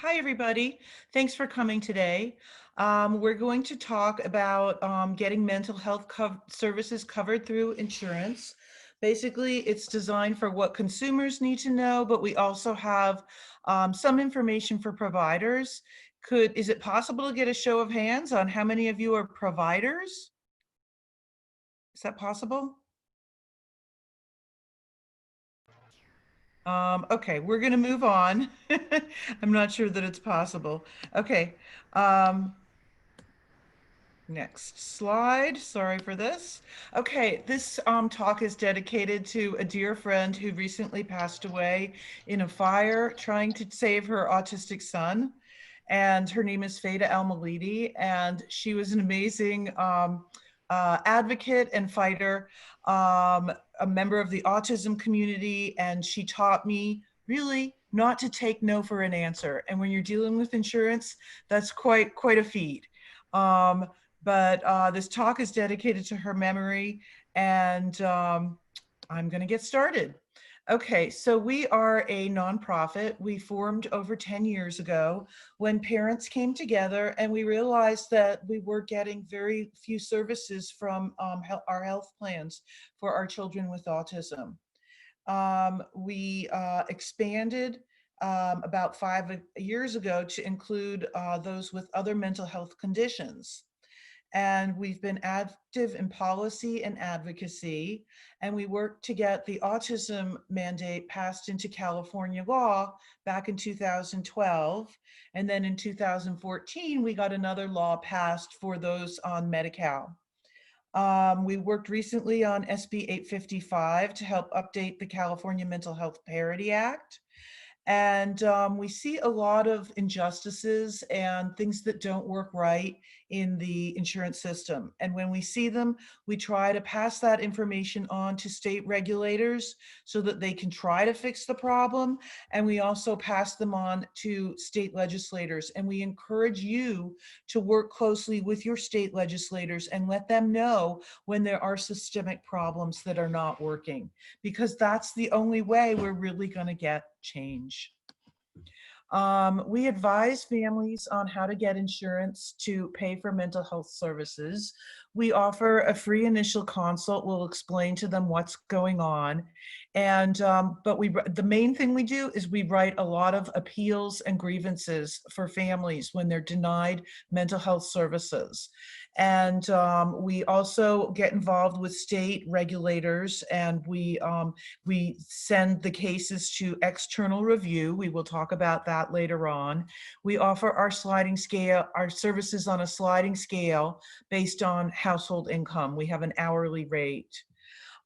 Hi, everybody. Thanks for coming today. We're going to talk about getting mental health services covered through insurance. Basically, it's designed for what consumers need to know, but we also have some information for providers. Is it possible to get a show of hands on how many of you are providers? Is that possible? Okay, we're going to move on. I'm not sure that it's possible. Okay. Um, Next slide. Sorry for this. Okay, this talk is dedicated to a dear friend who recently passed away in a fire trying to save her autistic son. And her name is Fada Al-Malidi, and she was an amazing advocate and fighter, a member of the autism community, and she taught me really not to take no for an answer. And when you're dealing with insurance, that's quite a feat. Um, but this talk is dedicated to her memory, and I'm going to get started. Okay, so we are a nonprofit. We formed over 10 years ago when parents came together and we realized that we were getting very few services from our health plans for our children with autism. We expanded about 5 years ago to include those with other mental health conditions. And we've been active in policy and advocacy, and we worked to get the autism mandate passed into California law back in 2012. And then in 2014, we got another law passed for those on Medi-Cal. We worked recently on SB 855 to help update the California Mental Health Parity Act. And we see a lot of injustices and things that don't work right in the insurance system. And when we see them, we try to pass that information on to state regulators so that they can try to fix the problem. And we also pass them on to state legislators. And we encourage you to work closely with your state legislators and let them know when there are systemic problems that are not working, because that's the only way we're really going to get change. We advise families on how to get insurance to pay for mental health services. We offer a free initial consult. We'll explain to them what's going on. And the main thing we do is we write a lot of appeals and grievances for families when they're denied mental health services. And we also get involved with state regulators, and we send the cases to external review. We will talk about that later on. We offer our services on a sliding scale based on household income. We have an hourly rate.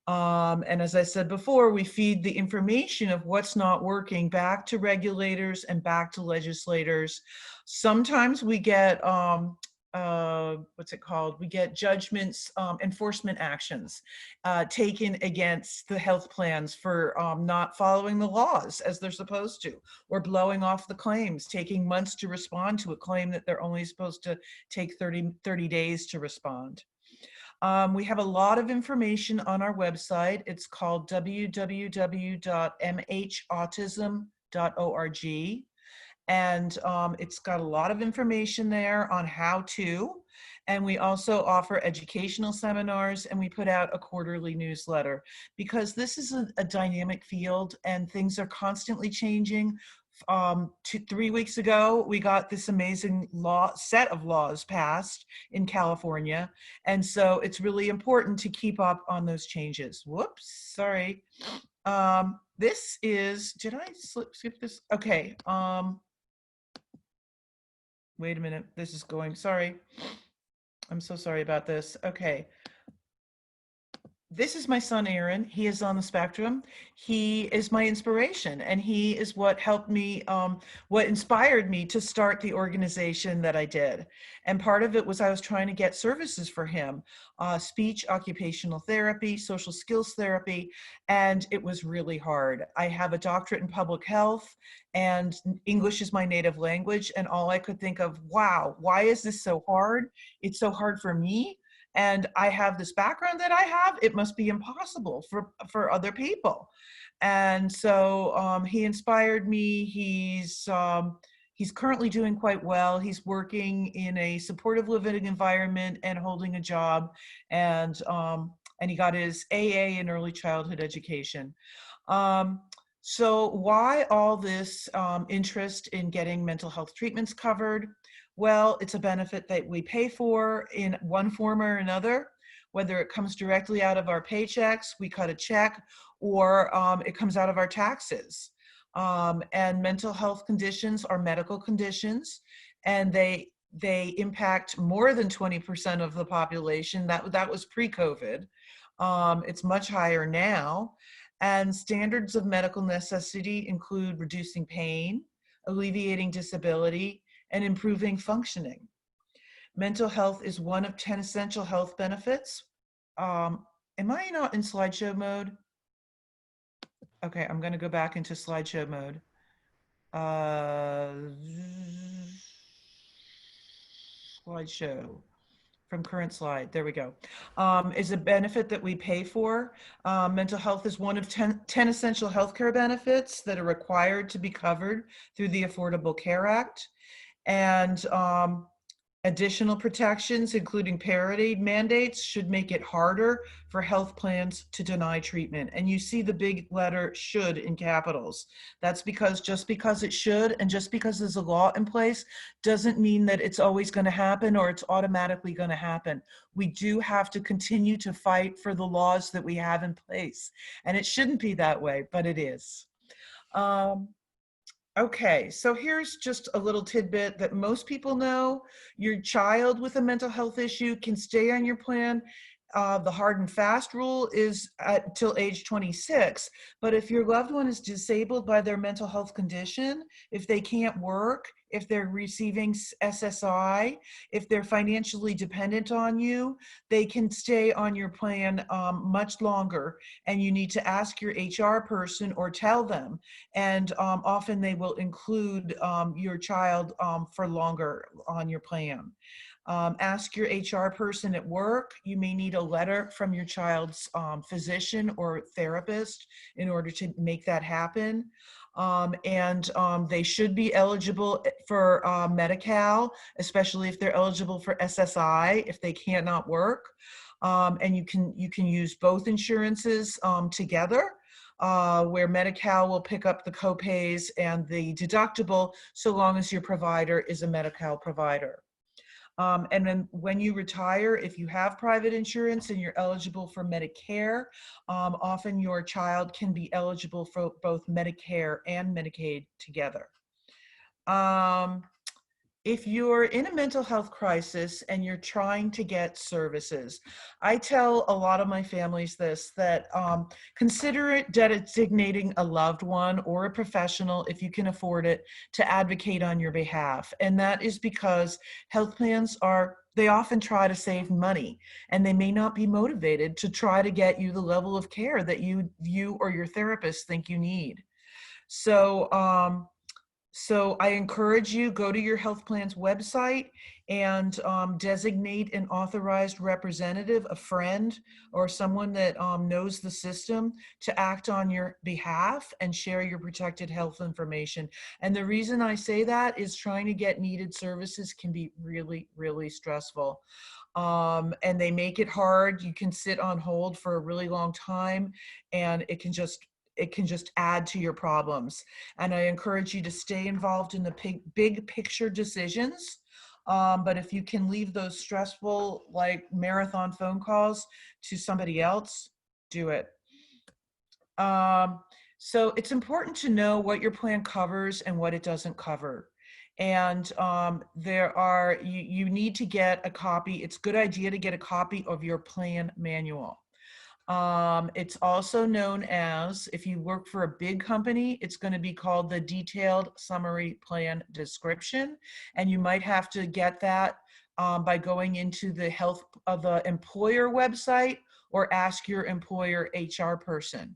And as I said before, we feed the information of what's not working back to regulators and back to legislators. Sometimes we get we get judgments, enforcement actions taken against the health plans for not following the laws as they're supposed to, or blowing off the claims, taking months to respond to a claim that they're only supposed to take 30 days to respond. We have a lot of information on our website. It's called www.mhautism.org. And it's got a lot of information there on how to. And we also offer educational seminars, and we put out a quarterly newsletter, because this is a dynamic field and things are constantly changing. 3 weeks ago, we got this amazing set of laws passed in California. And so it's really important to keep up on those changes. Whoops, sorry. This is, did I skip this? Okay. Wait a minute, this is going, sorry. I'm so sorry about this. Okay. This is my son, Aaron. He is on the spectrum. He is my inspiration, and he is what helped me, what inspired me to start the organization that I did. And part of it was I was trying to get services for him, speech, occupational therapy, social skills therapy, and it was really hard. I have a doctorate in public health, and English is my native language, and all I could think of, wow, why is this so hard? It's so hard for me. And I have this background that I have, it must be impossible for other people. And so he inspired me. He's currently doing quite well. He's working in a supportive living environment and holding a job, and he got his AA in early childhood education. Um, so why all this interest in getting mental health treatments covered? Well, it's a benefit that we pay for in one form or another, whether it comes directly out of our paychecks, we cut a check, or it comes out of our taxes. And mental health conditions are medical conditions, and they impact more than 20% of the population. That was pre-COVID. It's much higher now. And standards of medical necessity include reducing pain, alleviating disability, and improving functioning. Mental health is one of 10 essential health benefits. Am I not in slideshow mode? Okay, I'm going to go back into slideshow mode. Slideshow from current slide. There we go. Is a benefit that we pay for. Mental health is one of 10 essential healthcare benefits that are required to be covered through the Affordable Care Act. And additional protections, including parity mandates, should make it harder for health plans to deny treatment. And you see the big letter "should" in capitals. That's because just because it should and just because there's a law in place doesn't mean that it's always going to happen or it's automatically going to happen. We do have to continue to fight for the laws that we have in place. And it shouldn't be that way, but it is. Okay, so here's just a little tidbit that most people know. Your child with a mental health issue can stay on your plan. The hard and fast rule is till age 26. But if your loved one is disabled by their mental health condition, if they can't work, if they're receiving SSI, if they're financially dependent on you, they can stay on your plan much longer. And you need to ask your HR person or tell them. And often they will include your child for longer on your plan. Ask your HR person at work. You may need a letter from your child's physician or therapist in order to make that happen. They should be eligible for Medi-Cal, especially if they're eligible for SSI if they cannot work. And you can use both insurances together. Where Medi-Cal will pick up the copays and the deductible so long as your provider is a Medi-Cal provider. And then when you retire, if you have private insurance and you're eligible for Medicare, often your child can be eligible for both Medicare and Medicaid together. If you're in a mental health crisis and you're trying to get services, I tell a lot of my families this, that consider it designating a loved one or a professional, if you can afford it, to advocate on your behalf. And that is because health plans they often try to save money, and they may not be motivated to try to get you the level of care that you or your therapist think you need. So I encourage you, go to your health plan's website and designate an authorized representative, a friend, or someone that knows the system to act on your behalf and share your protected health information. And the reason I say that is trying to get needed services can be really, really stressful. And they make it hard. You can sit on hold for a really long time, and it can just add to your problems. And I encourage you to stay involved in the big picture decisions. But if you can leave those stressful, like marathon phone calls to somebody else, do it. So it's important to know what your plan covers and what it doesn't cover. And you need to get a copy. It's a good idea to get a copy of your plan manual. It's also known as, if you work for a big company, it's going to be called the Detailed Summary Plan Description. And you might have to get that by going into the health of the employer website or ask your employer HR person.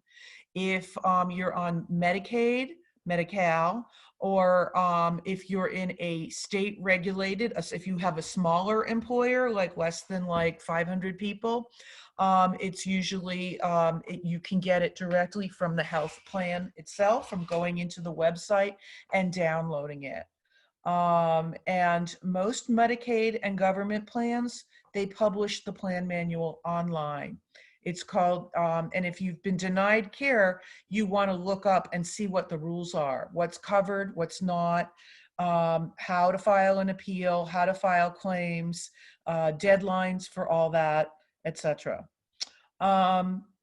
If you're on Medicaid, Medi-Cal, or if you're in a state regulated, if you have a smaller employer, like less than like 500 people, it's usually, you can get it directly from the health plan itself, from going into the website and downloading it. And most Medicaid and government plans, they publish the plan manual online. It's called, and if you've been denied care, you want to look up and see what the rules are, what's covered, what's not, how to file an appeal, how to file claims, deadlines for all that, etc.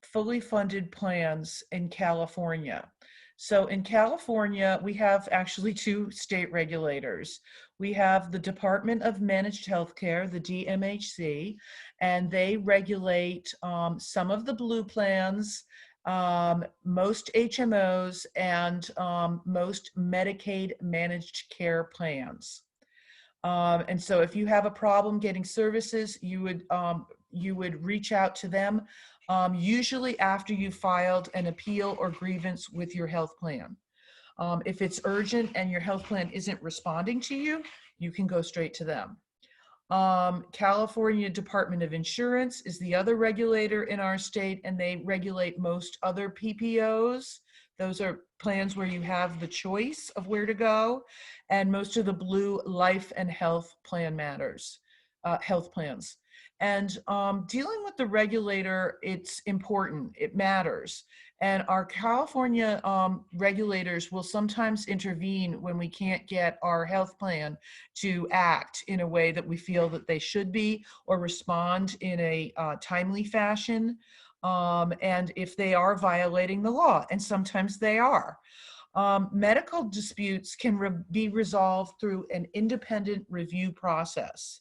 Fully funded plans in California. So in California, we have actually two state regulators. We have the Department of Managed Healthcare, the DMHC, and they regulate some of the blue plans, most HMOs, and most Medicaid managed care plans. And so if you have a problem getting services, you would reach out to them, usually after you filed an appeal or grievance with your health plan. If it's urgent and your health plan isn't responding to you, you can go straight to them. California Department of Insurance is the other regulator in our state, and they regulate most other PPOs. Those are plans where you have the choice of where to go, and most of the blue life and health plan matters, health plans. And dealing with the regulator, it's important, it matters. And our California regulators will sometimes intervene when we can't get our health plan to act in a way that we feel that they should be, or respond in a timely fashion. And if they are violating the law, and sometimes they are. Medical disputes can be resolved through an independent review process.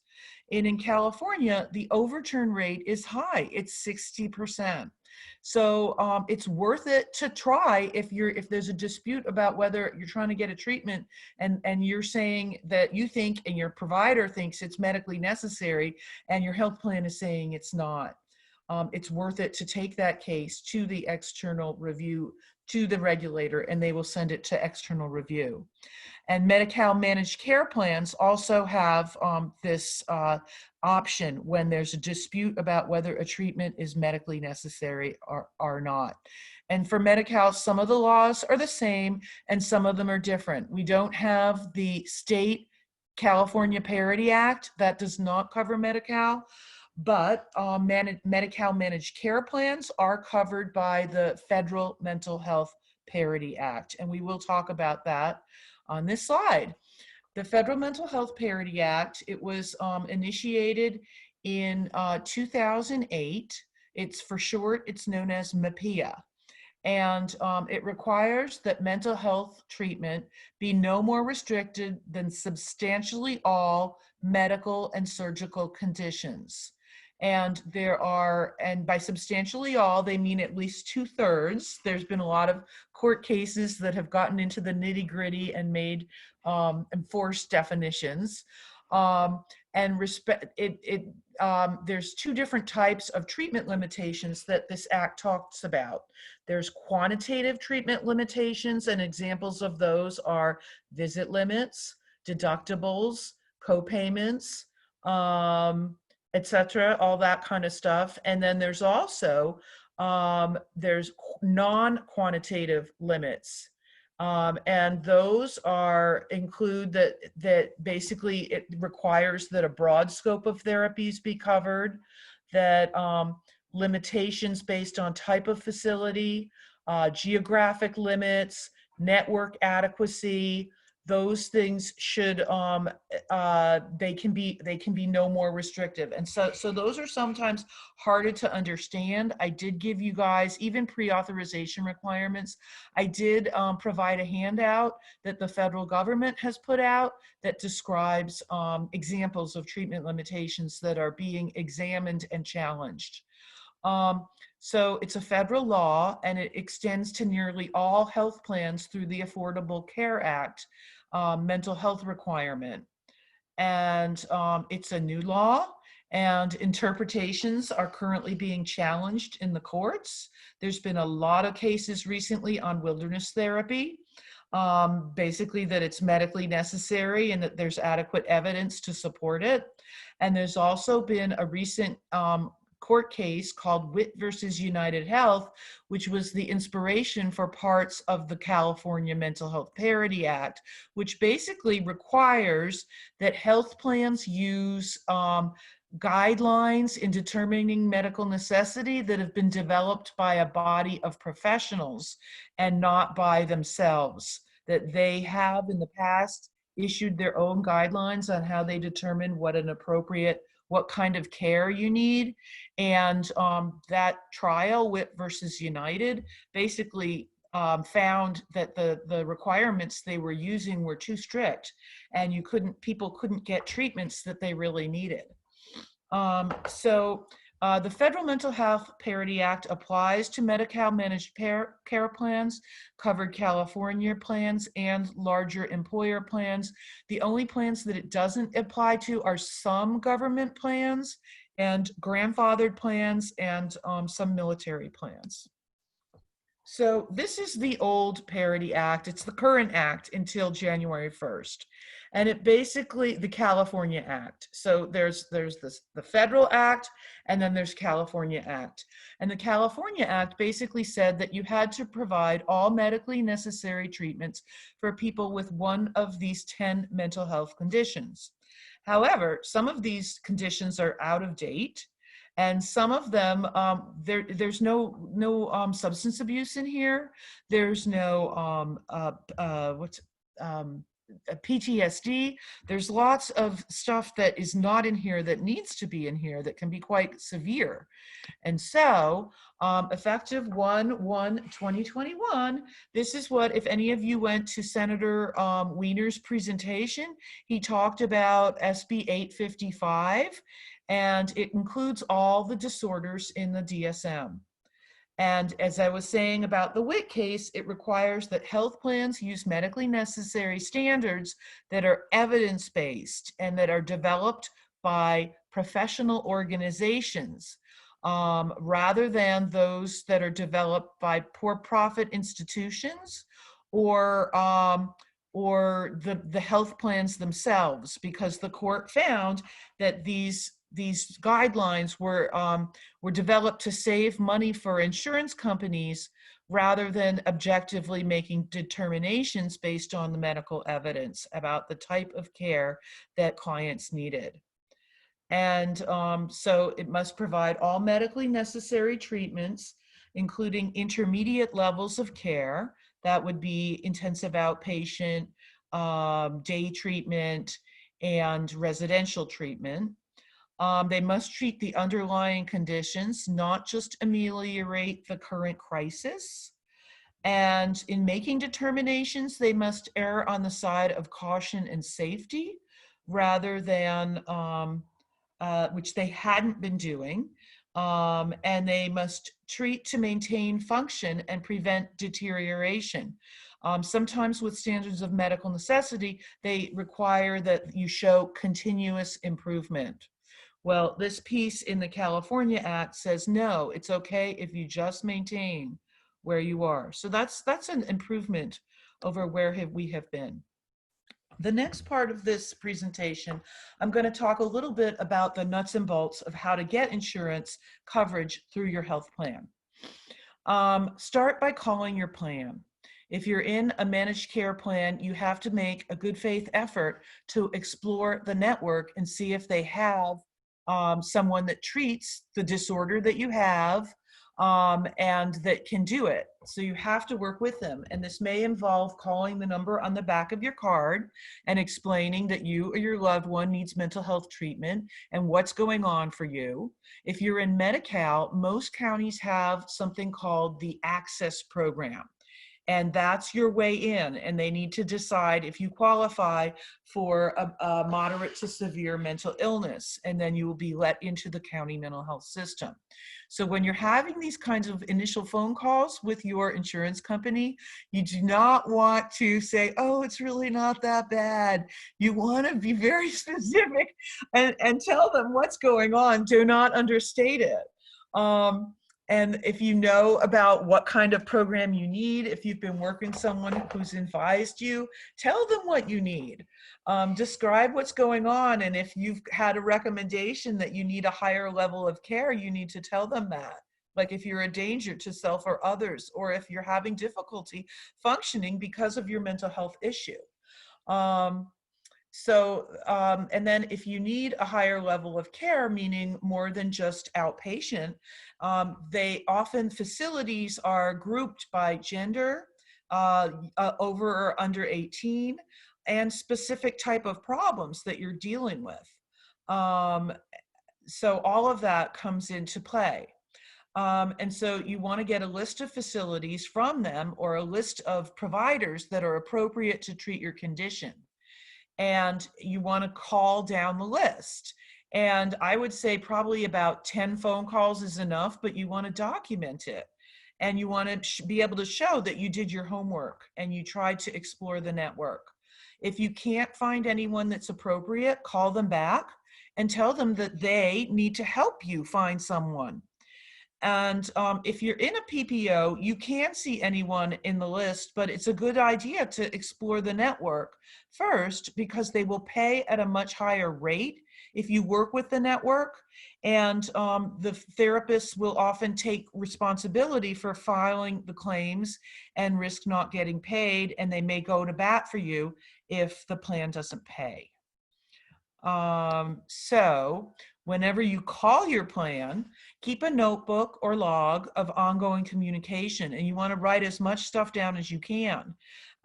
And in California, the overturn rate is high, it's 60%. So it's worth it to try if there's a dispute about whether you're trying to get a treatment and you're saying that you think and your provider thinks it's medically necessary and your health plan is saying it's not. It's worth it to take that case to the external review, to the regulator, and they will send it to external review. And Medi-Cal managed care plans also have this option when there's a dispute about whether a treatment is medically necessary or not. And for Medi-Cal, some of the laws are the same and some of them are different. We don't have the state California Parity Act that does not cover Medi-Cal, but Medi-Cal managed care plans are covered by the Federal Mental Health Parity Act, and we will talk about that on this slide. The Federal Mental Health Parity Act, it was initiated in 2008. It's for short, it's known as MAPIA. And it requires that mental health treatment be no more restricted than substantially all medical and surgical conditions. And and by substantially all, they mean at least 2/3. There's been a lot of court cases that have gotten into the nitty gritty and made enforced definitions. And there's two different types of treatment limitations that this act talks about. There's quantitative treatment limitations, and examples of those are visit limits, deductibles, co-payments, etc., all that kind of stuff. And then there's also there's non-quantitative limits. And those include that basically it requires that a broad scope of therapies be covered, that limitations based on type of facility, geographic limits, network adequacy, those things should they can be no more restrictive. And so those are sometimes harder to understand. I did give you guys even pre-authorization requirements. I did provide a handout that the federal government has put out that describes examples of treatment limitations that are being examined and challenged. So it's a federal law, and it extends to nearly all health plans through the Affordable Care Act mental health requirement. And it's a new law, and interpretations are currently being challenged in the courts. There's been a lot of cases recently on wilderness therapy, basically that it's medically necessary and that there's adequate evidence to support it. And there's also been a recent court case called Witt versus United Health, which was the inspiration for parts of the California Mental Health Parity Act, which basically requires that health plans use guidelines in determining medical necessity that have been developed by a body of professionals and not by themselves, that they have in the past issued their own guidelines on how they determine what kind of care you need. And that trial, Witt versus United, basically found that the requirements they were using were too strict, and people couldn't get treatments that they really needed. The Federal Mental Health Parity Act applies to Medi-Cal managed care plans, covered California plans, and larger employer plans. The only plans that it doesn't apply to are some government plans and grandfathered plans and some military plans. So this is the old Parity Act. It's the current act until January 1st. And it basically, the California Act. So there's the federal act, and then there's California Act. And the California Act basically said that you had to provide all medically necessary treatments for people with one of these 10 mental health conditions. However, some of these conditions are out of date, and some of them, there's no substance abuse in here. There's no PTSD. There's lots of stuff that is not in here that needs to be in here that can be quite severe. And so effective 1/1/2021, this is what, if any of you went to Senator Wiener's presentation, he talked about SB 855, and it includes all the disorders in the DSM. And as I was saying about the Witt case, it requires that health plans use medically necessary standards that are evidence-based and that are developed by professional organizations, rather than those that are developed by for-profit institutions or the health plans themselves, because the court found that these guidelines were developed to save money for insurance companies rather than objectively making determinations based on the medical evidence about the type of care that clients needed. And so it must provide all medically necessary treatments, including intermediate levels of care. That would be intensive outpatient, day treatment, and residential treatment. They must treat the underlying conditions, not just ameliorate the current crisis. And in making determinations, they must err on the side of caution and safety rather than, which they hadn't been doing. And they must treat to maintain function and prevent deterioration. Sometimes with standards of medical necessity, they require that you show continuous improvement. Well, this piece in the California Act says, no, it's okay if you just maintain where you are. So that's an improvement over where we have been. The next part of this presentation, I'm going to talk a little bit about the nuts and bolts of how to get insurance coverage through your health plan. Start by calling your plan. If you're in a managed care plan, you have to make a good faith effort to explore the network and see if they have someone that treats the disorder that you have and that can do it. So you have to work with them. And this may involve calling the number on the back of your card and explaining that you or your loved one needs mental health treatment and what's going on for you. If you're in Medi-Cal, most counties have something called the Access Program. And that's your way in, and they need to decide if you qualify for a moderate to severe mental illness, and then you will be let into the county mental health system. So when you're having these kinds of initial phone calls with your insurance company, you do not want to say, oh, it's really not that bad. You want to be very specific and tell them what's going on. Do not understate it. And if you know about what kind of program you need, if you've been working with someone who's advised you, tell them what you need. Describe what's going on. And if you've had a recommendation that you need a higher level of care, you need to tell them that. Like if you're a danger to self or others, or if you're having difficulty functioning because of your mental health issue. Um, and then if you need a higher level of care, meaning more than just outpatient, facilities are grouped by gender, over or under 18, and specific type of problems that you're dealing with. So all of that comes into play. And so you want to get a list of facilities from them, or a list of providers that are appropriate to treat your condition. And you want to call down the list. And I would say probably about 10 phone calls is enough, but you want to document it. And you want to be able to show that you did your homework and you tried to explore the network. If you can't find anyone that's appropriate, call them back and tell them that they need to help you find someone. And if you're in a PPO, you can see anyone in the list, but it's a good idea to explore the network first, because they will pay at a much higher rate if you work with the network. And the therapists will often take responsibility for filing the claims and risk not getting paid, and they may go to bat for you if the plan doesn't pay. So whenever you call your plan, keep a notebook or log of ongoing communication, and you want to write as much stuff down as you can.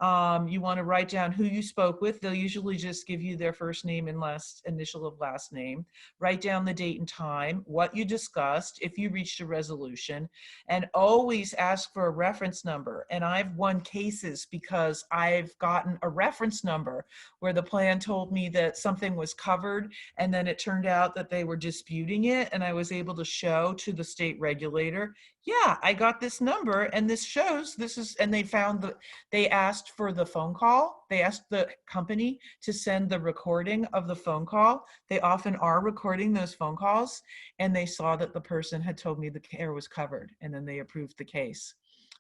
You want to write down who you spoke with. They'll usually just give you their first name and last initial of last name. Write down the date and time, what you discussed, if you reached a resolution, and always ask for a reference number. And I've won cases because I've gotten a reference number where the plan told me that something was covered, and then it turned out that they were disputing it, and I was able to show to the state regulator, yeah, I got this number and this shows this is, and they found that they asked for the phone call. They asked the company to send the recording of the phone call. They often are recording those phone calls, and they saw that the person had told me the care was covered, and then they approved the case.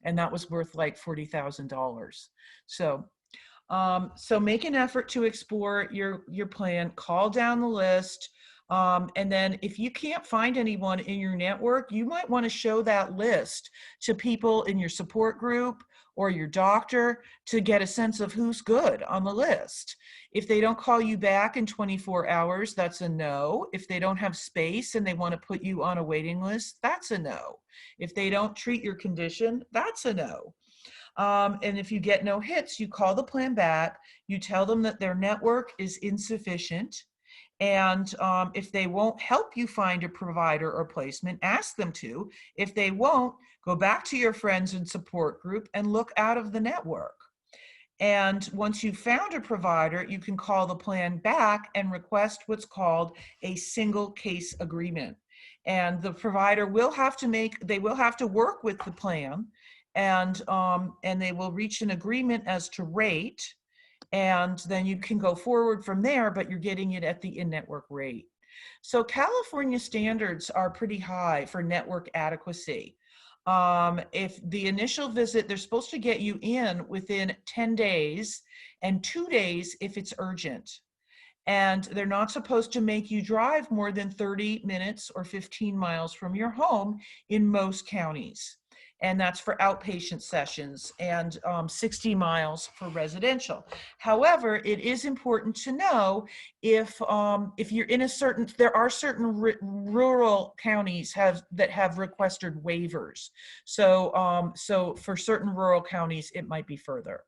And that was worth like $40,000. So make an effort to explore your plan, call down the list. And then if you can't find anyone in your network, you might want to show that list to people in your support group or your doctor to get a sense of who's good on the list. If they don't call you back in 24 hours, that's a no. If they don't have space and they want to put you on a waiting list, that's a no. If they don't treat your condition, that's a no. And if you get no hits, you call the plan back, you tell them that their network is insufficient. And if they won't help you find a provider or placement, ask them to. If they won't, go back to your friends and support group and look out of the network. And once you've found a provider, you can call the plan back and request what's called a single case agreement. And the provider will have to work with the plan, and they will reach an agreement as to rate. And then you can go forward from there, but you're getting it at the in-network rate. So California standards are pretty high for network adequacy. If the initial visit, they're supposed to get you in within 10 days and 2 days if it's urgent. And they're not supposed to make you drive more than 30 minutes or 15 miles from your home in most counties. And that's for outpatient sessions, and 60 miles for residential. However, it is important to know if you're in there are certain rural counties that have requested waivers. So for certain rural counties, it might be further.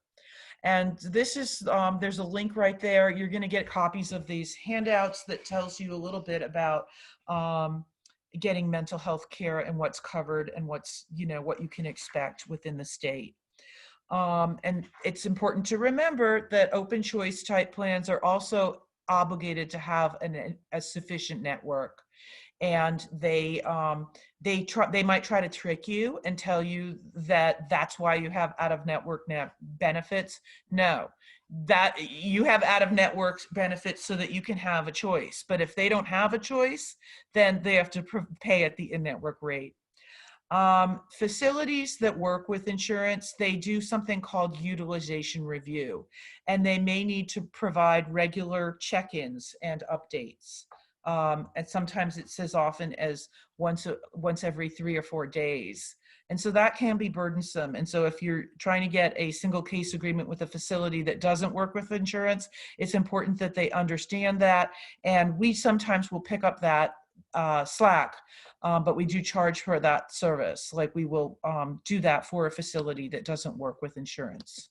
And this is, there's a link right there. You're going to get copies of these handouts that tells you a little bit about getting mental health care and what's covered and what you can expect within the state. And it's important to remember that open choice type plans are also obligated to have a sufficient network. And they might try to trick you and tell you that that's why you have out-of-network benefits. No, that you have out-of-network benefits so that you can have a choice. But if they don't have a choice, then they have to pay at the in-network rate. Facilities that work with insurance, they do something called utilization review, and they may need to provide regular check-ins and updates. And sometimes it's as often as once every 3 or 4 days. And so that can be burdensome. And so if you're trying to get a single case agreement with a facility that doesn't work with insurance, it's important that they understand that. And we sometimes will pick up that slack, but we do charge for that service. Like we will do that for a facility that doesn't work with insurance.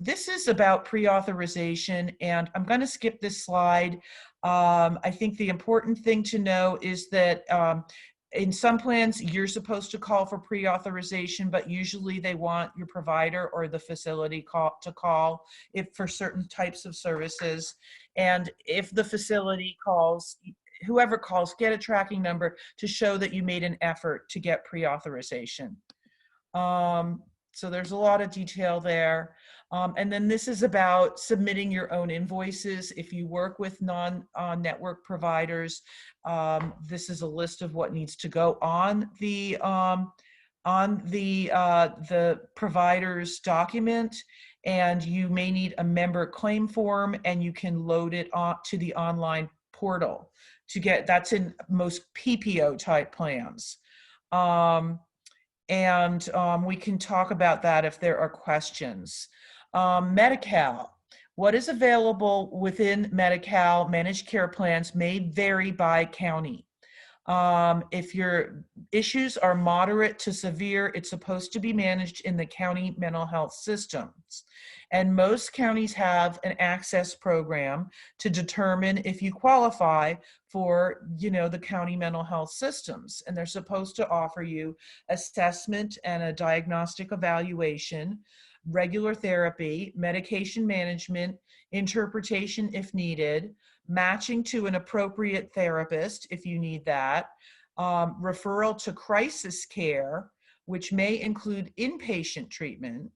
This is about pre-authorization, and I'm going to skip this slide. I think the important thing to know is that in some plans, you're supposed to call for pre-authorization, but usually they want your provider or the facility to call if for certain types of services. And if the facility calls, whoever calls, get a tracking number to show that you made an effort to get pre-authorization. So there's a lot of detail there. And then this is about submitting your own invoices. If you work with non-network providers, this is a list of what needs to go on the provider's document. And you may need a member claim form, and you can load it on to the online portal to get, that's in most PPO type plans. We can talk about that if there are questions. Medi-Cal. What is available within Medi-Cal managed care plans may vary by county. If your issues are moderate to severe, it's supposed to be managed in the county mental health systems. And most counties have an access program to determine if you qualify for, the county mental health systems. And they're supposed to offer you assessment and a diagnostic evaluation, regular therapy, medication management, interpretation if needed, matching to an appropriate therapist if you need that, referral to crisis care, which may include inpatient treatment,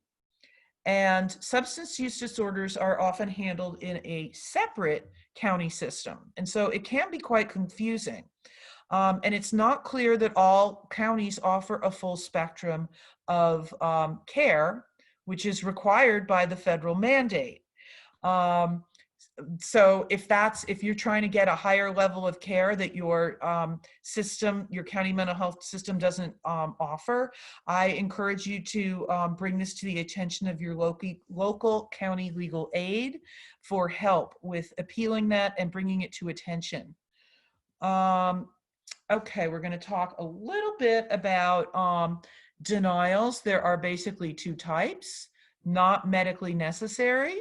and substance use disorders are often handled in a separate county system. And so it can be quite confusing. And it's not clear that all counties offer a full spectrum of care, which is required by the federal mandate. So if you're trying to get a higher level of care that your system, your county mental health system doesn't offer, I encourage you to bring this to the attention of your local county legal aid for help with appealing that and bringing it to attention. Okay, we're going to talk a little bit about denials. There are basically 2 types: not medically necessary,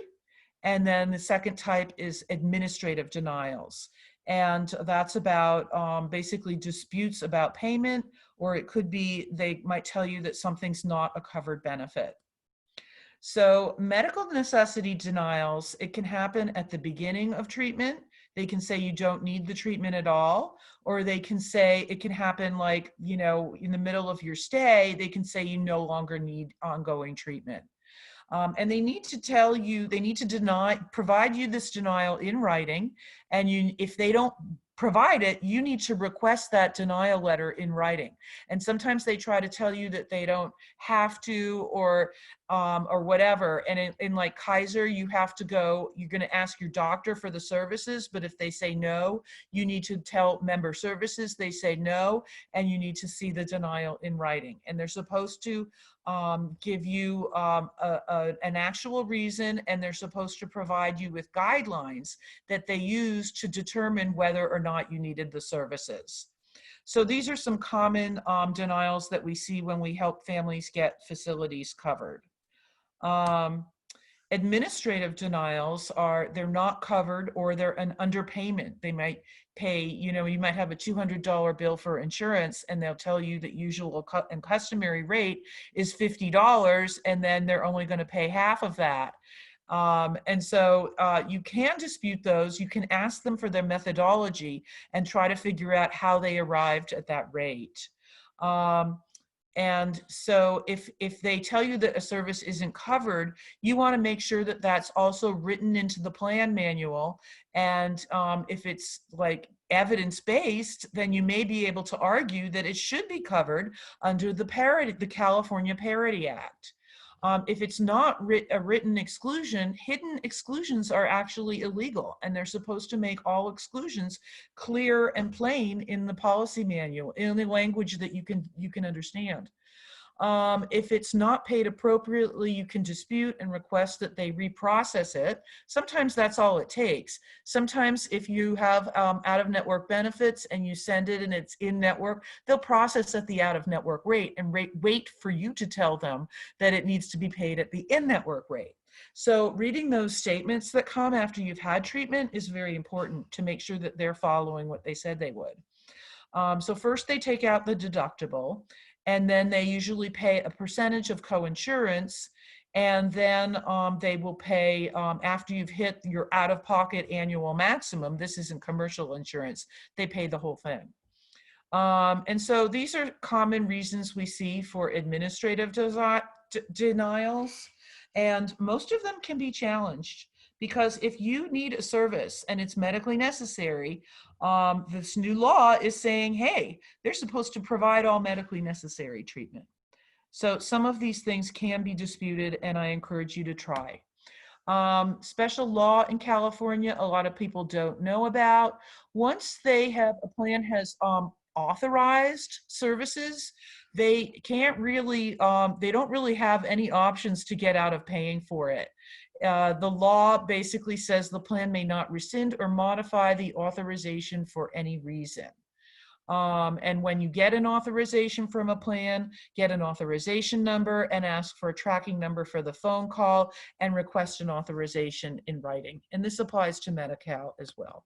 and then the second type is administrative denials. And that's about basically disputes about payment, or it could be they might tell you that something's not a covered benefit. So medical necessity denials, it can happen at the beginning of treatment. They can say you don't need the treatment at all, or they can say it can happen like, in the middle of your stay, they can say you no longer need ongoing treatment. And they need to tell you, they need to provide you this denial in writing. And if they don't provide it, you need to request that denial letter in writing. And sometimes they try to tell you that they don't have to, or whatever. And in like Kaiser, you have to go, you're going to ask your doctor for the services, but if they say no, you need to tell member services they say no, and you need to see the denial in writing. And they're supposed to give you an actual reason, and they're supposed to provide you with guidelines that they use to determine whether or not you needed the services. So these are some common denials that we see when we help families get facilities covered. Administrative denials are, they're not covered, or they're an underpayment. They might pay, you might have a $200 bill for insurance, and they'll tell you that usual and customary rate is $50, and then they're only going to pay half of that. And so you can dispute those. You can ask them for their methodology and try to figure out how they arrived at that rate. And so if they tell you that a service isn't covered, you want to make sure that that's also written into the plan manual. And if it's like evidence-based, then you may be able to argue that it should be covered under the California Parity Act. If it's not a written exclusion, hidden exclusions are actually illegal, and they're supposed to make all exclusions clear and plain in the policy manual, in the language that you can understand. If it's not paid appropriately, you can dispute and request that they reprocess it. Sometimes that's all it takes. Sometimes if you have out-of-network benefits and you send it and it's in-network, they'll process at the out-of-network rate and wait for you to tell them that it needs to be paid at the in-network rate. So reading those statements that come after you've had treatment is very important to make sure that they're following what they said they would. So first they take out the deductible, and then they usually pay a percentage of coinsurance, and then they will pay after you've hit your out-of-pocket annual maximum. This isn't commercial insurance. They pay the whole thing. And so these are common reasons we see for administrative denials, and most of them can be challenged. Because if you need a service and it's medically necessary, this new law is saying, hey, they're supposed to provide all medically necessary treatment. So some of these things can be disputed, and I encourage you to try. Special law in California, a lot of people don't know about. Once a plan has authorized services, they can't really, they don't really have any options to get out of paying for it. The law basically says the plan may not rescind or modify the authorization for any reason. And when you get an authorization from a plan, get an authorization number and ask for a tracking number for the phone call and request an authorization in writing. And this applies to Medi-Cal as well.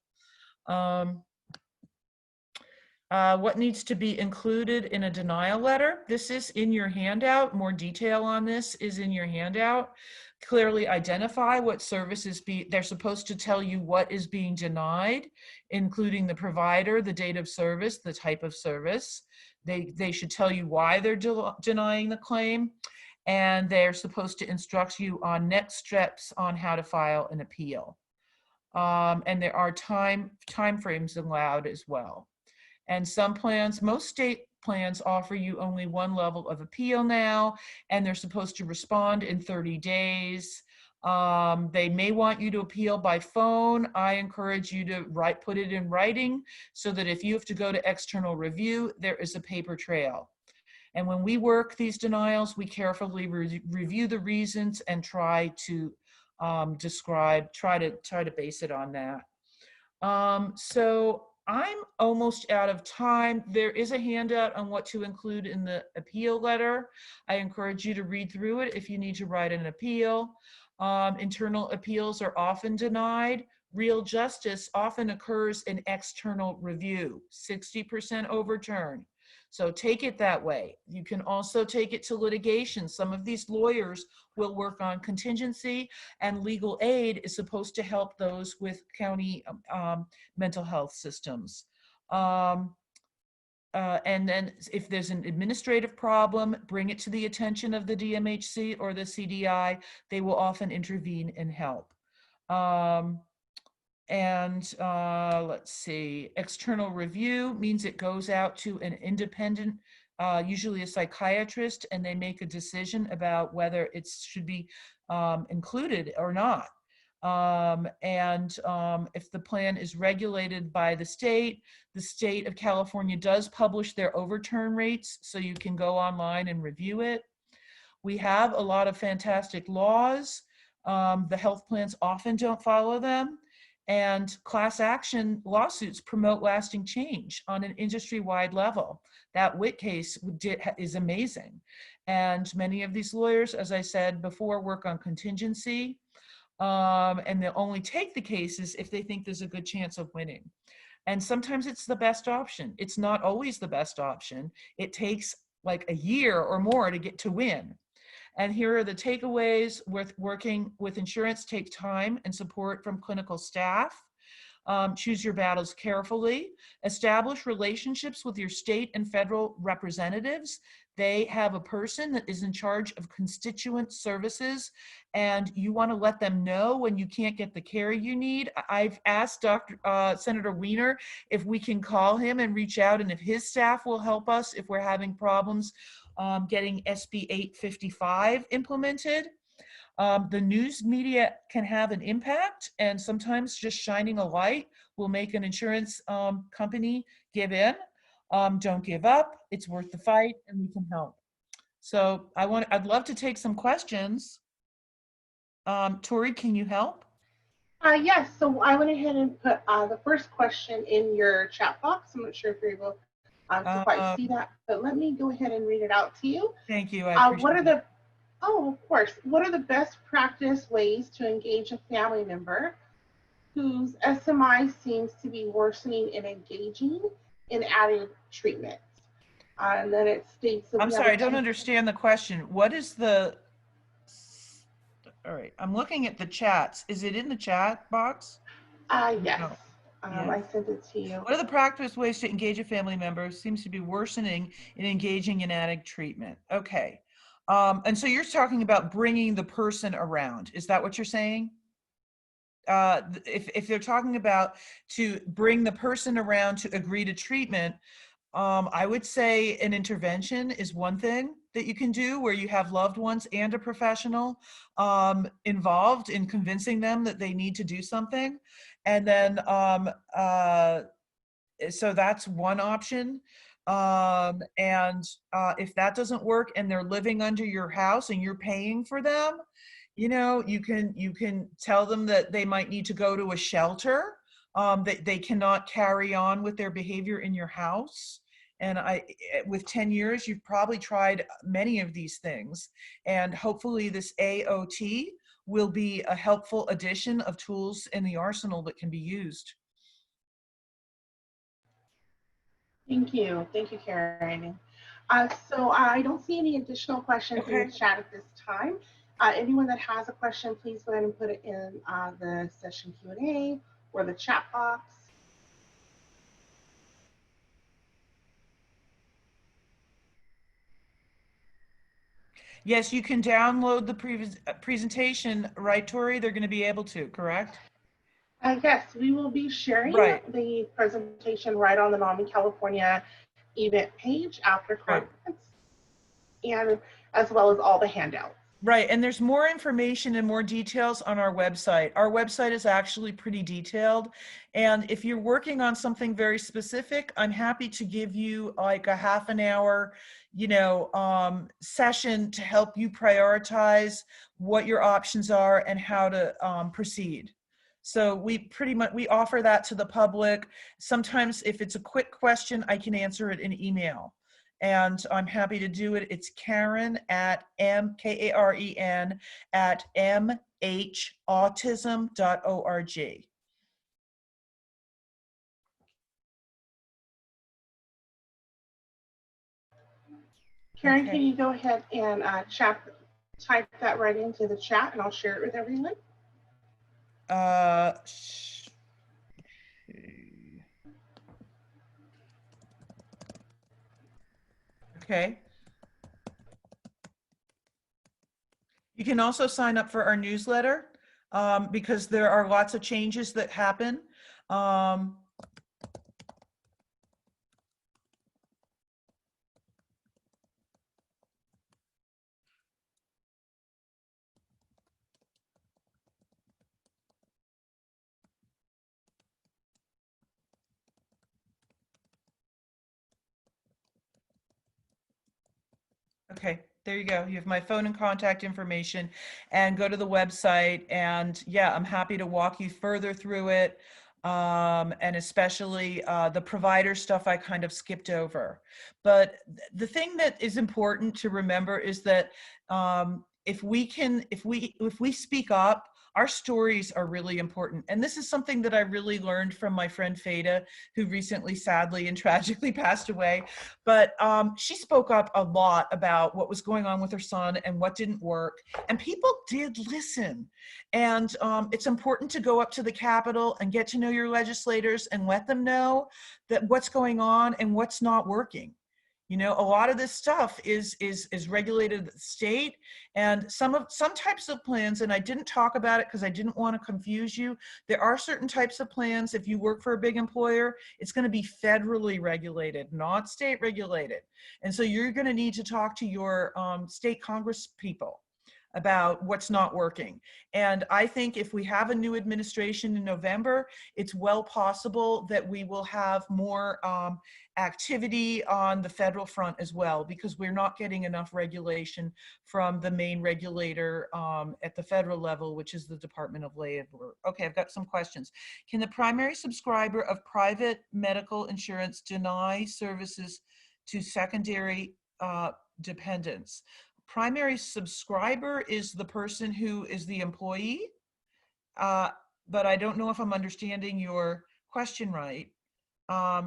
What needs to be included in a denial letter? This is in your handout. More detail on this is in your handout. Clearly identify what services they're supposed to tell you what is being denied, including the provider, the date of service, the type of service. They should tell you why they're denying the claim, and they're supposed to instruct you on next steps on how to file an appeal. And there are time frames allowed as well. And some plans, most state plans offer you only one level of appeal now, and they're supposed to respond in 30 days. They may want you to appeal by phone. I encourage you to put it in writing so that if you have to go to external review, there is a paper trail. And when we work these denials, we carefully review the reasons and try to try to base it on that. So I'm almost out of time. There is a handout on what to include in the appeal letter. I encourage you to read through it if you need to write an appeal. Internal appeals are often denied. Real justice often occurs in external review, 60% overturn. So take it that way. You can also take it to litigation. Some of these lawyers will work on contingency, and legal aid is supposed to help those with county mental health systems. And then if there's an administrative problem, bring it to the attention of the DMHC or the CDI. They will often intervene and help. Let's see, external review means it goes out to an independent, usually a psychiatrist, and they make a decision about whether it should be included or not. If the plan is regulated by the state of California does publish their overturn rates, so you can go online and review it. We have a lot of fantastic laws. The health plans often don't follow them. And class action lawsuits promote lasting change on an industry-wide level. That Witt case is amazing. And many of these lawyers, as I said before, work on contingency. And they'll only take the cases if they think there's a good chance of winning. And sometimes it's the best option. It's not always the best option. It takes like a year or more to get to win. And here are the takeaways with working with insurance. Take time and support from clinical staff. Choose your battles carefully. Establish relationships with your state and federal representatives. They have a person that is in charge of constituent services, and you want to let them know when you can't get the care you need. I've asked Senator Wiener if we can call him and reach out, and if his staff will help us if we're having problems getting SB 855 implemented. The news media can have an impact, and sometimes just shining a light will make an insurance company give in. Don't give up. It's worth the fight, and we can help. So I'd love to take some questions. Tori, can you help? Yes, so I went ahead and put the first question in your chat box. I'm not sure if you're able to quite see that, but let me go ahead and read it out to you. Thank you. I appreciate it. Oh, of course. What are the best practice ways to engage a family member whose SMI seems to be worsening and engaging in added treatment? And then it states that I'm sorry, I don't understand the question. What is the, all right, I'm looking at the chats. Is it in the chat box? Yes. No. I sent it to you. What are the practice ways to engage a family member who seems to be worsening and engaging in addict treatment? Okay. And so you're talking about bringing the person around. Is that what you're saying? If they're talking about to bring the person around to agree to treatment, I would say an intervention is one thing that you can do where you have loved ones and a professional involved in convincing them that they need to do something. And then, so that's one option. And if that doesn't work and they're living under your house and you're paying for them, you know, you can tell them that they might need to go to a shelter, that they cannot carry on with their behavior in your house. And with 10 years, you've probably tried many of these things. And hopefully this AOT will be a helpful addition of tools in the arsenal that can be used. Thank you. Thank you, Karen. So I don't see any additional questions in the chat at this time. Anyone that has a question, please go ahead and put it in the session Q&A or the chat box. Yes, you can download the presentation, right, Tori? They're going to be able to, correct? Yes, we will be sharing the presentation right on the NAMI California event page after conference, and as well as all the handouts. Right, and there's more information and more details on our website. Our website is actually pretty detailed, and if you're working on something very specific, I'm happy to give you like a half an hour, you know, session to help you prioritize what your options are and how to proceed. So we offer that to the public. Sometimes if it's a quick question, I can answer it in email. And I'm happy to do it. It's Karen at Karen at mhautism.org. Karen, can you go ahead and type that right into the chat, and I'll share it with everyone? Okay. You can also sign up for our newsletter because there are lots of changes that happen. Okay, there you go. You have my phone and contact information, and go to the website, and yeah, I'm happy to walk you further through it. And especially the provider stuff I kind of skipped over. But the thing that is important to remember is that if we speak up Our stories are really important. And this is something that I really learned from my friend Fada, who recently sadly and tragically passed away. But she spoke up a lot about what was going on with her son and what didn't work. And people did listen. And it's important to go up to the Capitol and get to know your legislators and let them know that what's going on and what's not working. You know, a lot of this stuff is regulated at the state, and some types of plans, and I didn't talk about it because I didn't want to confuse you. There are certain types of plans, if you work for a big employer, it's going to be federally regulated, not state regulated. And so you're going to need to talk to your state Congress people about what's not working. And I think if we have a new administration in November, it's well possible that we will have more activity on the federal front as well, because we're not getting enough regulation from the main regulator at the federal level, which is the Department of Labor. Okay, I've got some questions. Can the primary subscriber of private medical insurance deny services to secondary dependents? Primary subscriber is the person who is the employee, but I don't know if I'm understanding your question right.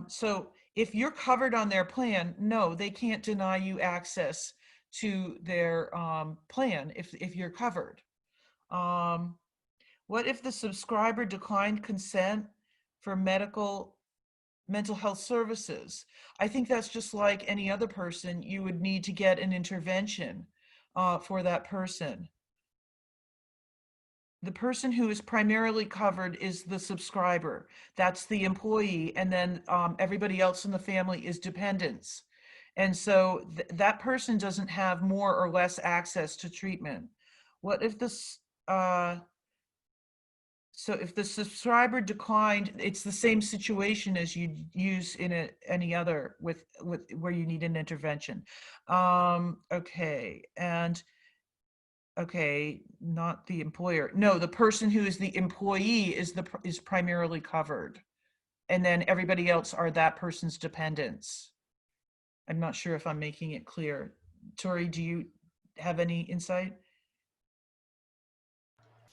So if you're covered on their plan, no, they can't deny you access to their plan if you're covered. What if the subscriber declined consent for mental health services? I think that's just like any other person. You would need to get an intervention for that person. The person who is primarily covered is the subscriber. That's the employee. And then everybody else in the family is dependents. And so that person doesn't have more or less access to treatment. What if this, so if the subscriber declined, it's the same situation as you'd use in any other with where you need an intervention. Okay, and okay, not the employer. No, the person who is the employee is primarily covered, and then everybody else are that person's dependents. I'm not sure if I'm making it clear. Tori, do you have any insight?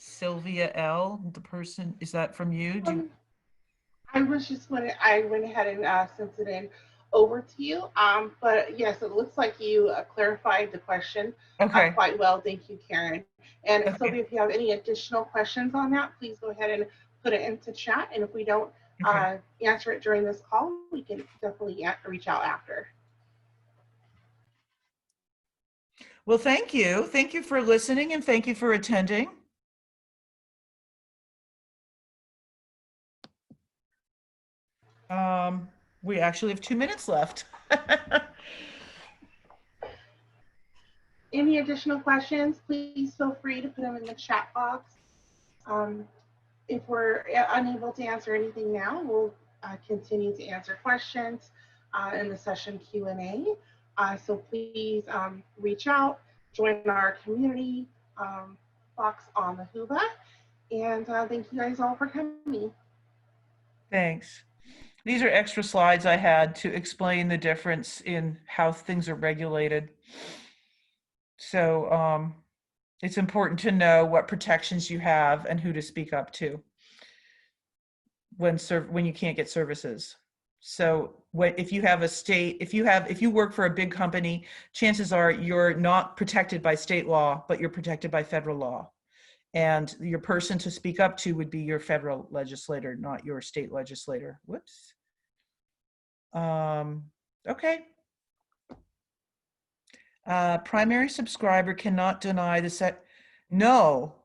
Sylvia L, the person, is that from you? I was just I went ahead and sent it in over to you. But yes, it looks like you clarified the question Okay. quite well. Thank you, Karen. And Okay. Sylvia, if you have any additional questions on that, please go ahead and put it into chat. And if we don't Okay. answer it during this call, we can definitely reach out after. Well, thank you. Thank you for listening and thank you for attending. We actually have 2 minutes left. Any additional questions, please feel free to put them in the chat box. If we're unable to answer anything now, we'll continue to answer questions in the session Q&A. So please reach out, join our community box on the Whova. And thank you guys all for coming. Thanks. These are extra slides I had to explain the difference in how things are regulated. So it's important to know what protections you have and who to speak up to when you can't get services. So if you have a state, if you work for a big company, chances are you're not protected by state law, but you're protected by federal law. And your person to speak up to would be your federal legislator, not your state legislator. Whoops. Okay. Primary subscriber cannot deny the set. No,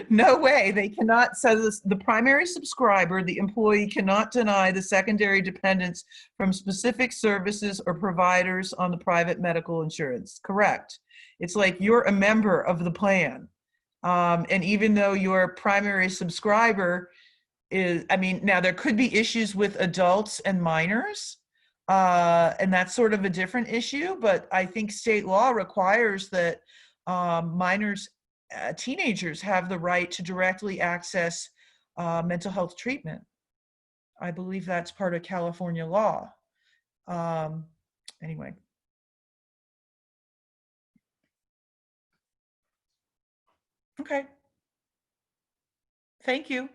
no way. They cannot. So the primary subscriber, the employee, cannot deny the secondary dependents from specific services or providers on the private medical insurance. Correct. It's like you're a member of the plan. And even though your primary subscriber is, I mean, now there could be issues with adults and minors, and that's sort of a different issue, but I think state law requires that minors, teenagers have the right to directly access mental health treatment. I believe that's part of California law. Anyway. Okay. Thank you.